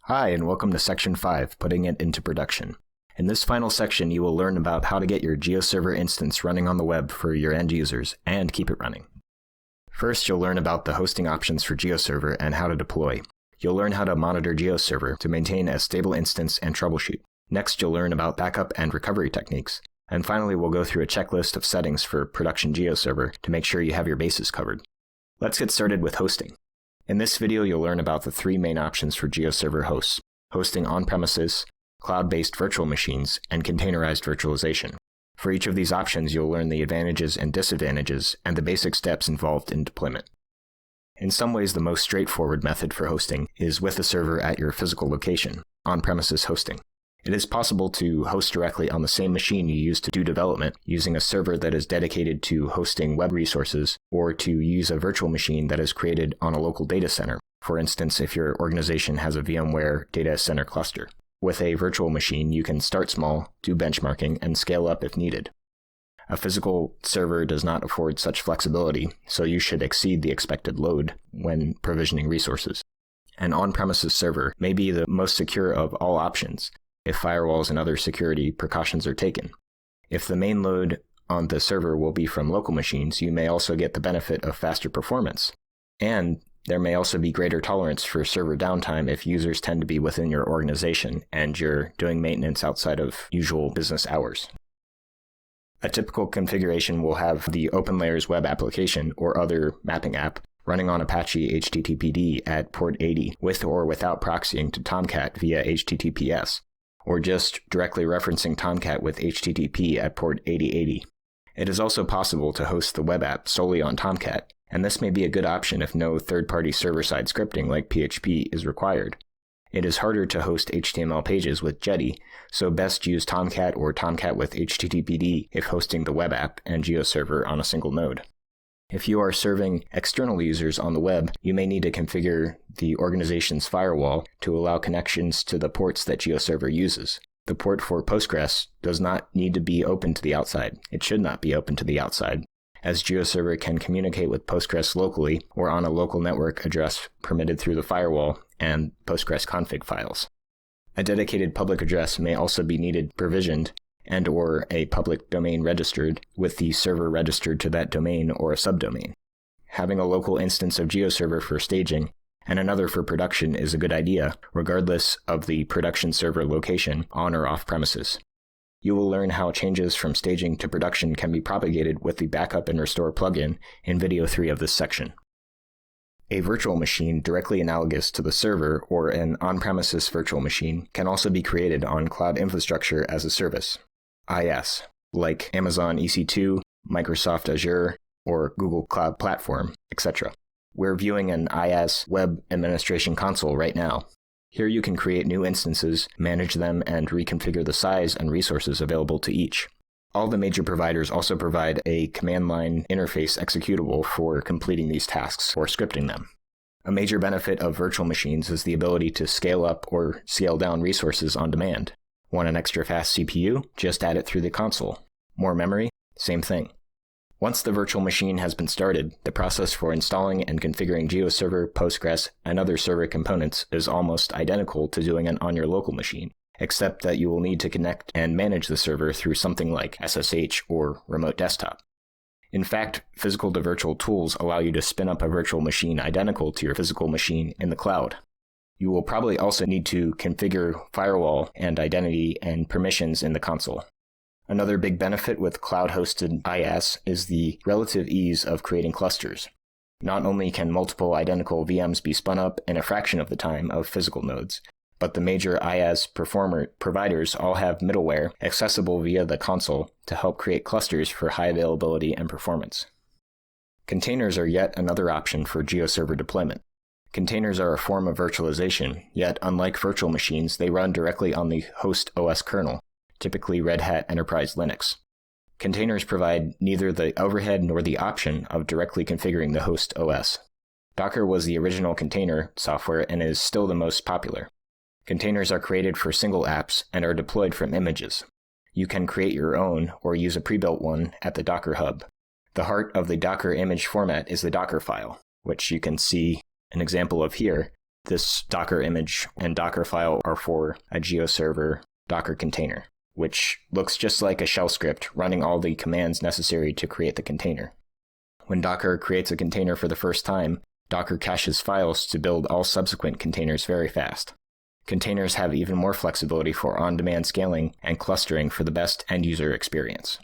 Hi, and welcome to Section 5, Putting It into Production. In this final section, you will learn about how to get your Geoserver instance running on the web for your end users and keep it running. First, you'll learn about the hosting options for Geoserver and how to deploy. You'll learn how to monitor Geoserver to maintain a stable instance and troubleshoot. Next, you'll learn about backup and recovery techniques. And finally, we'll go through a checklist of settings for production Geoserver to make sure you have your bases covered. Let's get started with hosting. In this video, you'll learn about the three main options for Geoserver hosts: hosting on-premises, cloud-based virtual machines, and containerized virtualization. For each of these options, you'll learn the advantages and disadvantages and the basic steps involved in deployment. In some ways, the most straightforward method for hosting is with a server at your physical location, on-premises hosting. It is possible to host directly on the same machine you use to do development using a server that is dedicated to hosting web resources, or to use a virtual machine that is created on a local data center, for instance if your organization has a VMware data center cluster. With a virtual machine, you can start small, do benchmarking, and scale up if needed. A physical server does not afford such flexibility, so you should exceed the expected load when provisioning resources. An on-premises server may be the most secure of all options, if firewalls and other security precautions are taken. If the main load on the server will be from local machines, you may also get the benefit of faster performance. And there may also be greater tolerance for server downtime if users tend to be within your organization and you're doing maintenance outside of usual business hours. A typical configuration will have the OpenLayers web application or other mapping app running on Apache HTTPD at port 80 with or without proxying to Tomcat via HTTPS, or just directly referencing Tomcat with HTTP at port 8080. It is also possible to host the web app solely on Tomcat, and this may be a good option if no third-party server-side scripting like PHP is required. It is harder to host HTML pages with Jetty, so best use Tomcat or Tomcat with HTTPD if hosting the web app and Geoserver on a single node. If you are serving external users on the web, you may need to configure the organization's firewall to allow connections to the ports that Geoserver uses. The port for Postgres does not need to be open to the outside. It should not be open to the outside, as Geoserver can communicate with Postgres locally or on a local network address permitted through the firewall and Postgres config files. A dedicated public address may also be needed provisioned and or a public domain registered with the server registered to that domain or a subdomain. Having a local instance of Geoserver for staging and another for production is a good idea, regardless of the production server location on or off premises. You will learn how changes from staging to production can be propagated with the Backup and Restore plugin in video 3 of this section. A virtual machine directly analogous to the server or an on-premises virtual machine can also be created on Cloud Infrastructure as a Service, IaaS, like Amazon EC2, Microsoft Azure, or Google Cloud Platform, etc. We're viewing an IaaS web administration console right now. Here you can create new instances, manage them, and reconfigure the size and resources available to each. All the major providers also provide a command line interface executable for completing these tasks or scripting them. A major benefit of virtual machines is the ability to scale up or scale down resources on demand. Want an extra fast CPU? Just add it through the console. More memory? Same thing. Once the virtual machine has been started, the process for installing and configuring Geoserver, Postgres, and other server components is almost identical to doing it on your local machine, except that you will need to connect and manage the server through something like SSH or remote desktop. In fact, physical to virtual tools allow you to spin up a virtual machine identical to your physical machine in the cloud. You will probably also need to configure firewall and identity and permissions in the console. Another big benefit with cloud-hosted IaaS is the relative ease of creating clusters. Not only can multiple identical VMs be spun up in a fraction of the time of physical nodes, but the major IaaS providers all have middleware accessible via the console to help create clusters for high availability and performance. Containers are yet another option for Geoserver deployment. Containers are a form of virtualization, yet unlike virtual machines, they run directly on the host OS kernel, typically Red Hat Enterprise Linux. Containers provide neither the overhead nor the option of directly configuring the host OS. Docker was the original container software and is still the most popular. Containers are created for single apps and are deployed from images. You can create your own or use a pre-built one at the Docker Hub. The heart of the Docker image format is the Docker file, which you can see an example of here, This Docker image and Docker file are for a Geoserver Docker container, which looks just like a shell script running all the commands necessary to create the container. When Docker creates a container for the first time, Docker caches files to build all subsequent containers very fast. Containers have even more flexibility for on-demand scaling and clustering for the best end-user experience.